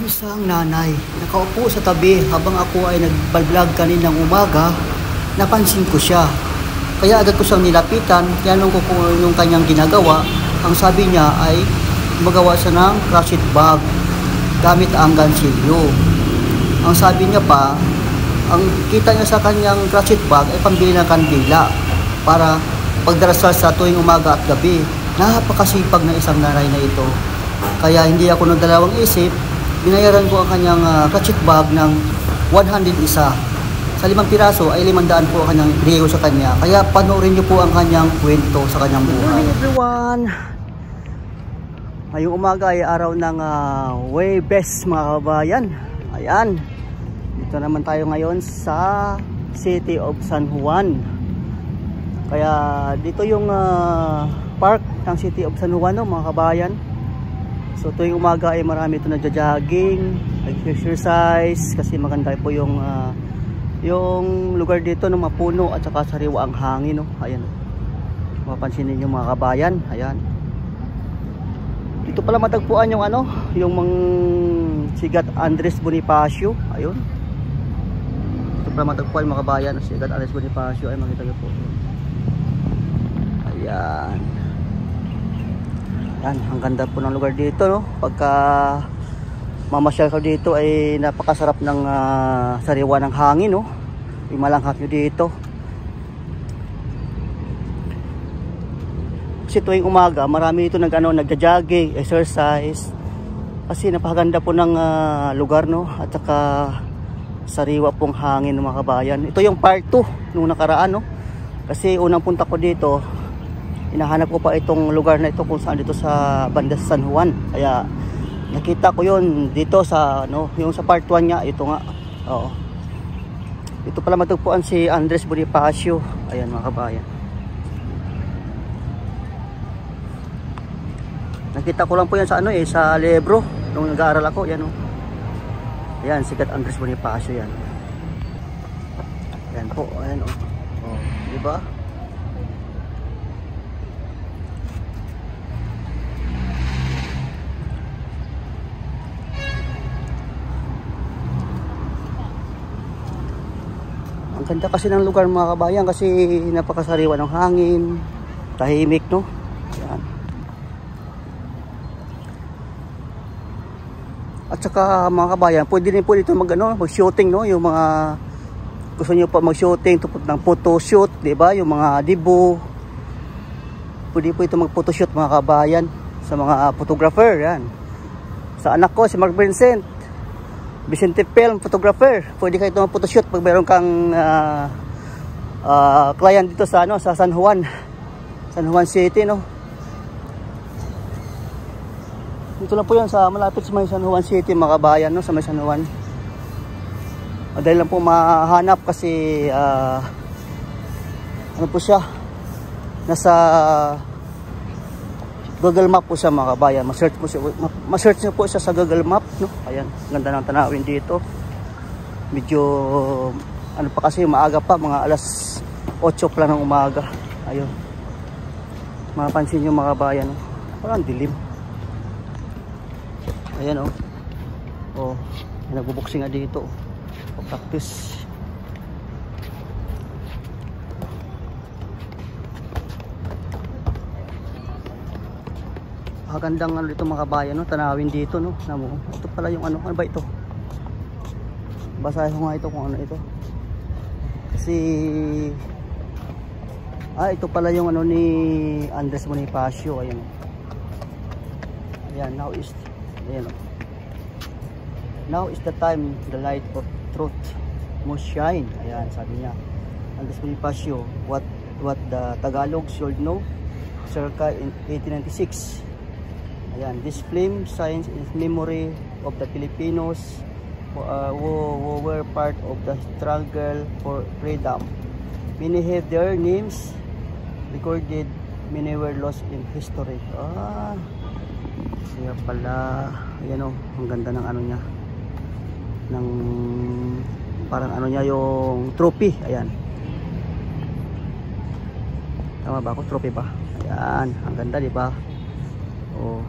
Isang nanay, nakaupo sa tabi habang ako ay nag-vlog kaninang umaga, napansin ko siya. Kaya agad ko siyang nilapitan, tinanong ko kung ano yung kanyang ginagawa. Ang sabi niya ay magawa siya ng crochet bag gamit ang gansilyo. Ang sabi niya pa, ang kita niya sa kanyang crochet bag ay pambili ng kandila para pagdarasal sa tuwing umaga at gabi. Napakasipag na isang nanay na ito. Kaya hindi ako nagdalawang isip, binayaran ko ang kanyang crochet bag ng 100 isa. Sa 5 piraso ay 500 po ang kanyang ibigay sa kanya. Kaya panoorin niyo po ang kanyang kwento sa kanyang buhay. Good morning everyone! Ngayong umaga ay araw ng way best mga kabayan. Ayan. Dito naman tayo ngayon sa City of San Juan. Kaya dito yung park ng City of San Juan, no, mga kabayan. So tuwing umaga ay marami ito nagja-jogging, nag-exercise kasi maganda po yung lugar dito ng mapuno at saka sariwa ang hangin, no. Ayan. Mapapansin niyo mga kabayan, ayan. Dito pala matagpuan yung yung Sigat Andres Bonifacio, ayun. Dito pala matagpuan mga kabayan, Sigat Andres Bonifacio ay makita niyo po. Ayan. Yan, ang ganda po ng lugar dito, no. Pagka mamasyal ka dito ay napakasarap ng sariwa ng hangin, no. May malanghap nyo dito. Kasi tuwing umaga marami dito nagja-jogging, exercise. Kasi napakaganda po ng lugar, no. At saka sariwa pong hangin ng mga kabayan. Ito yung part 2 nung nakaraan, no. Kasi unang punta ko dito, hinahanap ko pa itong lugar na ito kung saan dito sa banda San Juan. Kaya nakita ko yun dito sa yung sa part 1 niya, ito nga. Oo. Ito pala matagpuan si Andres Bonifacio. Ayan mga kabayan. Nakita ko lang po yan sa sa Lebro nung nag-aaral ako, yan oh. Ayan, Sigat Andres Bonifacio yan. Ayan po, ayan oh. Oh, di ba? Ang ganda kasi ng lugar mga kabayan kasi napakasariwa ng hangin, tahimik, no? Ayan. At saka mga kabayan, pwede rin po dito mag-shooting, no? Yung mga gusto niyo pa mag-shooting, tupot ng photo shoot, 'di ba? Yung mga dibo. Pwede po ito mag-photoshoot mga kabayan sa mga photographer, yan. Sa anak ko si Mark Vincent, Vicente Film photographer. Pwede kayo ito mag-photoshoot pag mayroon kang client dito sa sa San Juan City, no. Dito lang po yan sa malapit sa may San Juan City mga kabayan, no, sa may San Juan. Madali lang po mahanap kasi ano po siya, nasa Google Map po siya mga kabayan. Ma-search niyo po siya sa Google Map, no. Ayan, ganda ng tanawin dito. Medyo pa kasi maaga pa, mga alas 8 pa lang ng umaga. Ayun. Mapapansin niyo mga kabayan, no. Parang dilim. Ayan oh. Oh, nagbo-boxing nga dito. Practice. Magandang dito mga kabayan, no, tanawin dito, no. Namo, ito pala yung ano ba ito? Basahin ko nga ito kung ano ito. Kasi ito pala yung ni Andres Bonifacio, ayan. Ayan, ayan. Now is the time the light of truth must shine. Ayan, sabi niya. Andres Bonifacio, what the Tagalog should know, circa in 1896. Ayan, this flame shines in memory of the Filipinos who were part of the struggle for freedom. Many have their names recorded, many were lost in history. Kaya pala, ayan o, ang ganda ng niya, ng parang niya, yung trophy. Ayan, tama ba ako? Trophy ba? Ayan, ang ganda, di ba? Oh.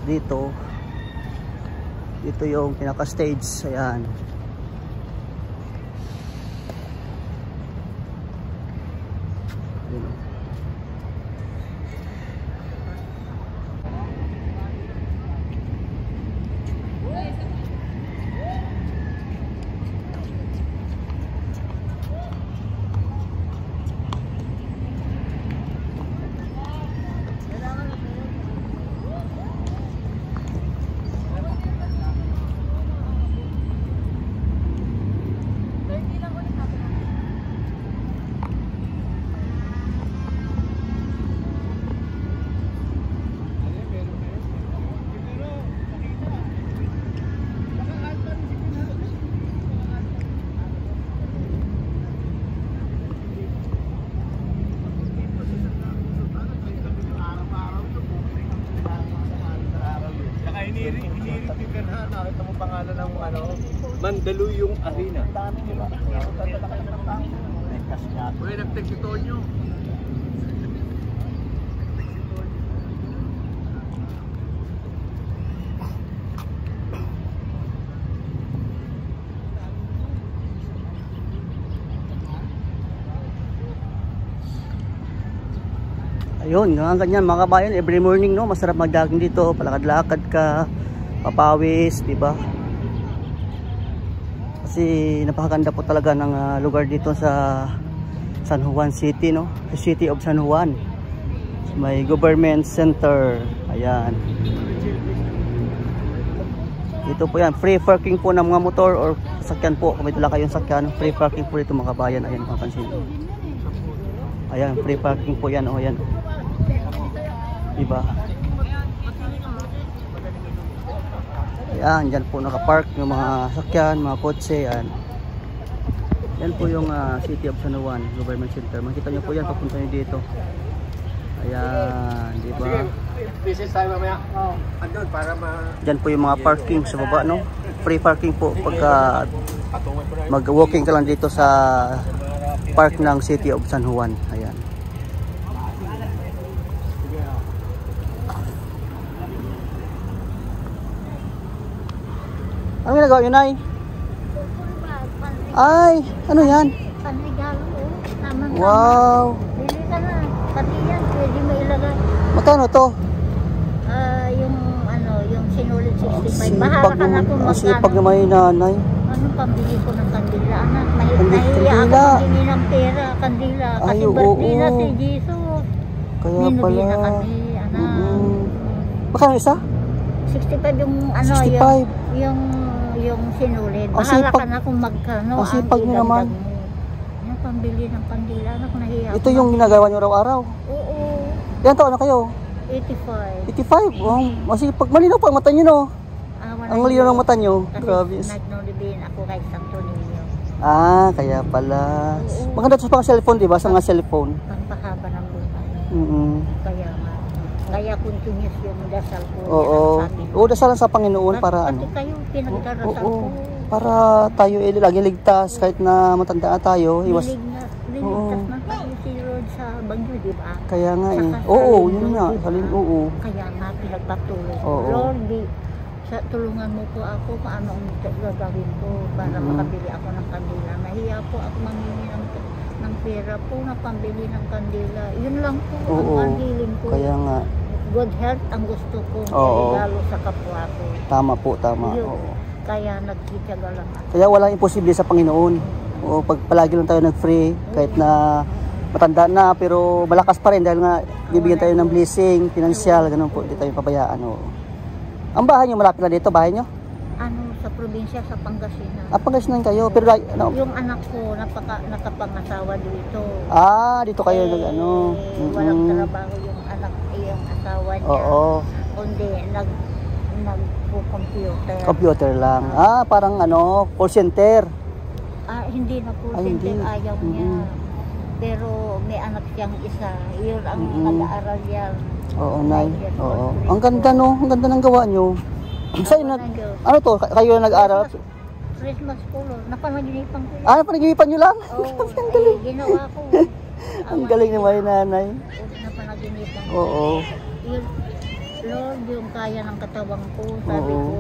dito. Dito yung pinaka-stage. Ayan. Ayan. Nakita mo pangalan ng ano? Mandaluyong Arena. Diba? Uy, nag-text si Tonyo. Ayun, ganyan mga kabayan, every morning no, masarap mag-jogging dito, palakad-lakad ka, papawis, di ba? Kasi napakaganda po talaga ng lugar dito sa San Juan City, no? The City of San Juan. May government center. Ayan. Dito po yan, free parking po ng mga motor or sasakyan po. Kung may dala kayong sakyan, free parking po dito mga kabayan. Ayan, mapansin nyo. Ayan, free parking po yan. O, ayan. Diba? Ayan, dyan po nakapark yung mga sakyan, mga kotse. Ayan. Yan po yung City of San Juan Government Center. Makita nyo po yan, papunta nyo dito. Ayan, diba? Business tayo mamaya. Andun para dyan po yung mga parking sa baba, no? Free parking po pagka mag-walking ka lang dito sa park ng City of San Juan. Ayan. Ano ginagawa yun, Nay? Ay, ano yan? Panregalo ko. Wow. Bili ka na. Pati yan, pwede mo ilagay. Magkano to? Yung ano, yung sinulit 65. Bahala ka na kung Ang sipag magkano. naman yung nanay. Ano pambili ko ng kandila, anak? Nahiya Kandila. ako maghingi ng pera, kandila. Kasi Ay, birthday na oo. si Jesus. Kaya Binubi pala. na kami, anak. Magkano isa? 65 yung ano, 65. yung sinulit. Ang Bahala sipag- ka na kung magkano ang sipag niyo naman. mo. Yung pambili ng kandila, anak, nahiya ako. Ito yung ginagawa nyo araw-araw. Oo, Ilan taon na kayo? 85. 85. Wow. Masipag. Malinaw pa ang mata nyo, no? Ang malinaw ng mata nyo. Grabe. Kasi nagnulibin ako kay Santo Niño. Ah, kaya pala. Oo. Maganda ito sa mga cellphone, di ba? Sa mga cellphone. Pampahaba ng buhay. Kaya nga. Kaya continuous yung dasal ko. Oo. Oo, dasalan sa Panginoon para ano. Pati kayo, pinagdarasal Oo. ko. Para tayo lagi ligtas kahit na matanda na tayo. Iwas. Niligtas na tayo si Lord sa bagyo, di ba? Kaya nga eh. Sa Oo, salin yun mo, nga. di ba? Salin, oo. Kaya nga, pinagpatuloy ko. Oo. Lord, tulungan mo po ako kung ano ang gagawin ko para makabili ako ng kandila. Nahiya po ako mangingi ng pera po na pambili ng kandila. Yun lang po Oo. ang hiling ko. Kaya nga. Good health ang gusto ko. Oo. Regalo sa kapwa ko. Tama po, tama. Yun. Oo. Kaya nagtitiyaga lang ako. Kaya walang imposible sa Panginoon. O pag palagi lang tayo nag-free, kahit na matanda na, pero malakas pa rin dahil nga bibigyan tayo ng blessing, financial, ganun po, hindi tayo pabayaan. O. Ang bahay nyo, malapit lang dito, bahay nyo? Ano, sa probinsya, sa Pangasinan. Ah, Pangasinan kayo, pero ano? Yung anak ko, nakapangasawa dito. Ah, dito kayo, ano? Walang trabaho yung anak, yung asawa niya. Oo. Kundi, nagpo-computer. Computer lang. Ah, parang ano, call center. Hindi na po, Ay, hindi. ayaw niya. Pero may anak siyang isa. Yun ang nag-aaral yan. Oo, Nay. Oo. Ang ganda, no? Ang ganda ng gawa nyo. Sa'yo na, ano to? Kayo nag-aral? Christmas po, napanaginipan ko yun. Ah, panaginipan nyo lang? Oo, ginawa ko. Ang galing naman yung nanay. Napanaginipan ko. Oo. Lord, yung kaya ng katawan ko, sabi Oo. ko,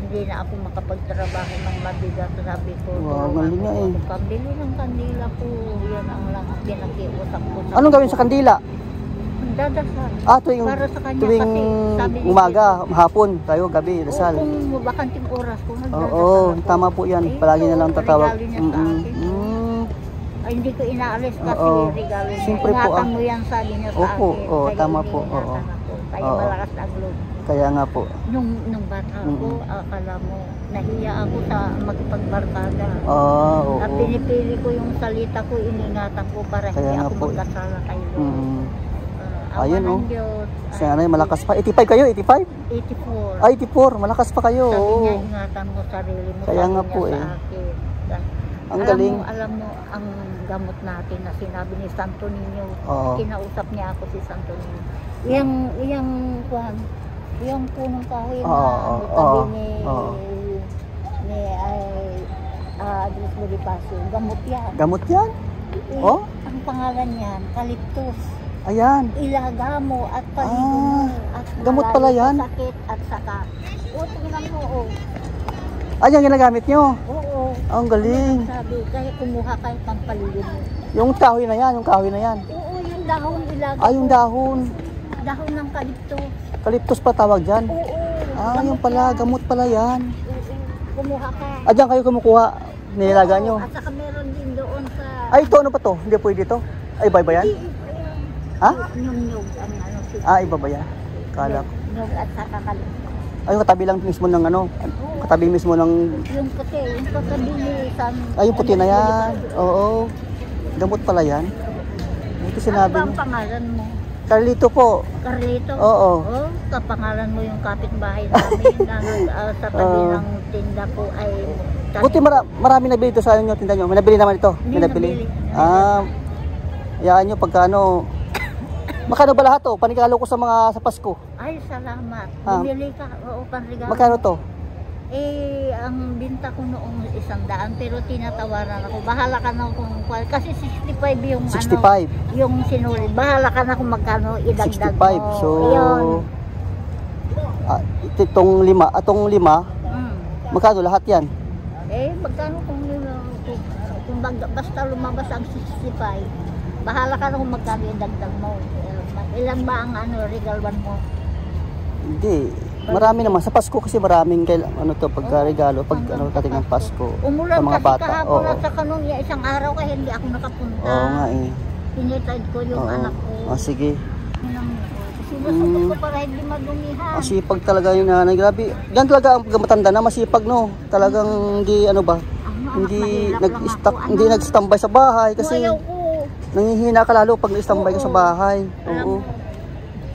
hindi na ako makapagtrabaho ng mabigat, sabi ko. Wow, galing nga eh. Pambili ng kandila po, yan ang lang ang pinakiusap ko. Anong gawin sa kandila? Dadasal. Tuwing, Para sa kanya tuwing kasi, sabi ni umaga, hapon, tayo, gabi, dasal. Kung bakanting oras ko, nagdadasal Oo, ako. tama po yan. Ayun Palagi na lang po, tatawag. regalo niya sa akin. Ay, hindi ko inaalis kasi Oo. regalo niya. Siyempre po, Ingatan mo yan, sabi niya sa Opo, akin. oo, Kaya tama po, iniingatan oo. ako. Kaya Oo. malakas ang loob. Kaya nga po. Nung bata ako, akala mo, nahiya ako sa magpagbarkada. Oo. At pinipili ko yung salita ko, iningatan ko para Kaya hindi nga ako po. magkasala kay Lord. Mm. Awa Ayun, ng oh. Diyos. Sana malakas pa. 85 kayo, 85? 84. Ay, 84. Malakas pa kayo. Sabi niya, Oo. ingatan mo sarili mo. Kaya sabi nga niya po, sa eh. akin. Ang galing. Alam mo, ang gamot natin na sinabi ni Santo Niño. Oo. Kinausap niya ako si Santo Niño. Yung punong kahoy na Oo, tabi oo, ni oo. Andres Bonifacio. Gamot yan. Gamot yan? Oh? Ang pangalan niyan, Calyptus. Ayan. Ilaga mo at paligo mo. At gamot pala malalim yan? sa sakit at saka. Tingnan mo, Ayan, ginagamit nyo. Oo. Ang galing. Sabi, kaya kumuha kayo pang paligo mo. Yung kahoy na yan, yung kahoy na yan. Oo, yung dahon ilaga. Yung dahon. Dahon ng Calyptus. Calyptus pa tawag dyan. Oo. Yung pala, gamot pala yan. Oo. Kumuha ka. Diyan kayo kumukuha. Nilaga nyo. At saka meron din doon sa... Ay, ito ano pa to? Hindi pwede to? Ay, iba ba yan? Ha? Nyug-nyug ang ano. Iba ba yan? Kala ko. Nyug at saka Calyptus. Ay, yung katabi lang mismo ng ano? Katabi mismo ng... Yung puti, yung katabi ni San... yung puti na yan. Oo. Gamot pala yan. Ito sinabi Ano ba ang niya. pangalan mo? Carlito po. Carlito? Oo. Kapangalan mo yung kapitbahay namin na sa tabi ng tinda ko ay... Buti marami nabili ito sa inyo, tinda nyo. May nabili naman ito. May nabili. Hayaan nyo pagka ano. Makano ba lahat to? Panigalo ko sa Pasko. Ay, salamat. Bumili ka. Oo, panregalo. Magkano to? Ang binta ko noong 100 pero tinatawaran ako. Bahala ka na kung kasi 65 yung 65. yung sinulit. Bahala ka na kung magkano idagdag 65. mo. So, Ayun. itong lima, magkano lahat yan? Magkano kung basta lumabas ang 65, bahala ka na kung magkano idagdag mo. Ilan ba ang regalwan mo? Hindi. Marami naman. Sa Pasko kasi maraming pagka-regalo, pag dating ng Pasko. Umulan sa mga kasi bata. kahapon at saka nung isang araw kaya hindi ako nakapunta. Oo nga eh. Pinitad ko yung anak ko. Sige. Sinusuot ko para hindi madumihan. Masipag talaga yung nanay. Grabe. Yan talaga ang pagkamatanda na masipag no. Talagang hindi hindi nag-standby sa bahay kasi Ayaw ko. nangihina ka lalo pag nag-standby ka sa bahay. Alam mo,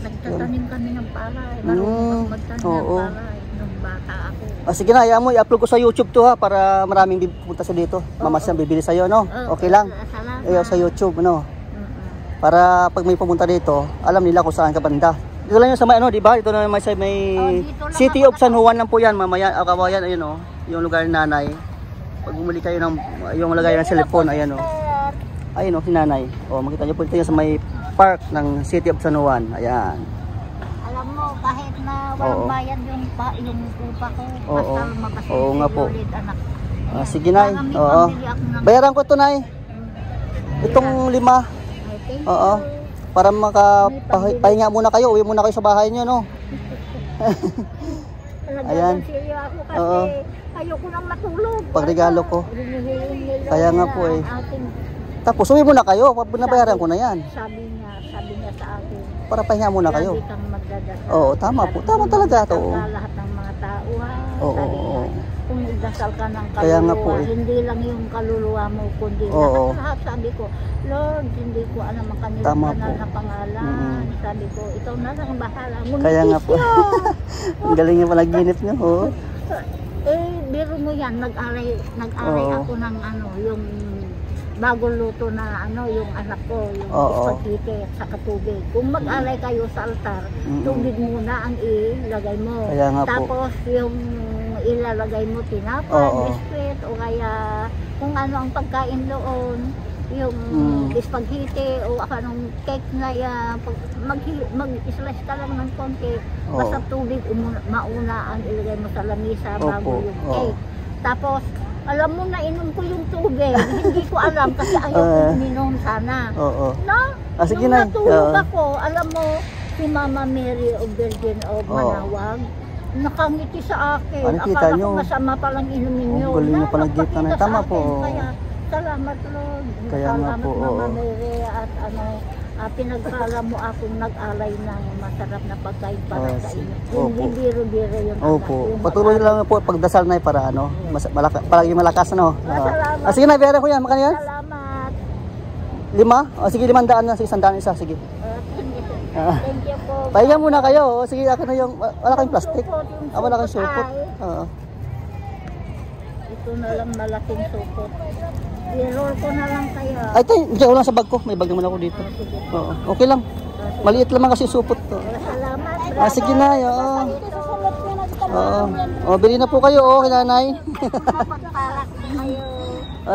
nagtatanim kami ng palay. Marunong magtanim ng palay nung bata ako. Sige na, hayaan mo, i-upload ko sa YouTube to ha para maraming pupunta sa dito. Mamasyang bibili sa'yo, no? Okay lang. Salamat. Sa YouTube, no? Para pag may pumunta dito, alam nila kung saan ka banda. Dito lang yun sa may di ba? Dito na may City of San Juan lang po yan, mamaya, kawayan, ayun yung lugar ni nanay. Pag bumili kayo ng, yung lagay ng cellphone, ayan ayun si nanay. Makita nyo po ito yan sa may park ng City of San Juan, ayan. Alam mo, kahit na walang bayad yung upa ko, basta lumabas nga po. anak. Sige nay, bayaran ko ito nay. Itong 5. Oo. Para makapahinga muna kayo, uwi muna kayo sa bahay nyo, no? Ayan. Oo. Ayoko nang matulog. Pagregalo ko. Kaya nga po eh. Tapos uwi muna kayo, nabayaran ko na yan. Sabi niya sa akin. Para pahinga muna kayo. Lagi kang magdadasal. Oo, tama po. Tama talaga to. Lahat ng mga tao ha. Oo. Kung magdasal ka ng kaluluwa, Kaya nga po eh. hindi lang yung kaluluwa mo, kundi lahat. Sabi ko, Lord, hindi ko alam ang kanilang banal na pangalan. Sabi ko, ikaw na lang bahala. Kaya nga po. Ang galing yung panaginip nyo. Biro mo yan, nag-aray ako ng yung bagong luto na yung anak ko, yung spaghetti at saka tubig. Kung mag-alay kayo sa altar, tubig muna ang ilagay mo. Tapos yung ilalagay mo tinapay, biskwit, o kaya kung ano ang pagkain doon. yung spaghetti o anong cake na mag-slice ka lang ng konti, basta tubig mauna ang ilagay mo sa lamisa bago yung cake. Tapos, alam mo na inom ko yung tubig, hindi ko alam kasi ayaw ko uminom sana. Nung natulog ako, alam mo, si Mama Mary o Virgin of Manawag, nakangiti sa akin. Akala ko masama palang inumin yun. Galing nyo palang gita na. Tama po. Kaya, salamat Lord. Kaya nga po, Mama Mary at pinagkala mo akong nag-alay ng masarap na pagkain para sa inyo. Hindi biro-biro yung Opo. Patuloy lang po pagdasal na para palagi malakas Salamat. Sige na, Vera ko yan. Makanya yan? Salamat. 5? Sige, 500 na. Sige, 100 isa. Sige. Thank you po. Pahinga muna kayo. Sige, ako na yung... Wala kayong plastic. Wala kayong supot. Ito na lang malaking supot. I-roll ko na lang kayo. Ay, tayo. Diyan ko lang sa bag ko. May bag naman ako dito. Okay lang. Maliit lang kasi supot to. Salamat. Sige na. Bili na po kayo. Kinanay.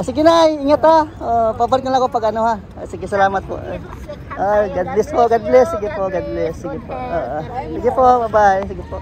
Sige na. Ingat ha. Pabalik na lang ako pag ano ha. Sige, salamat po. God bless po. God bless. Sige po. God bless. Sige po. Sige po. Bye-bye. Sige po.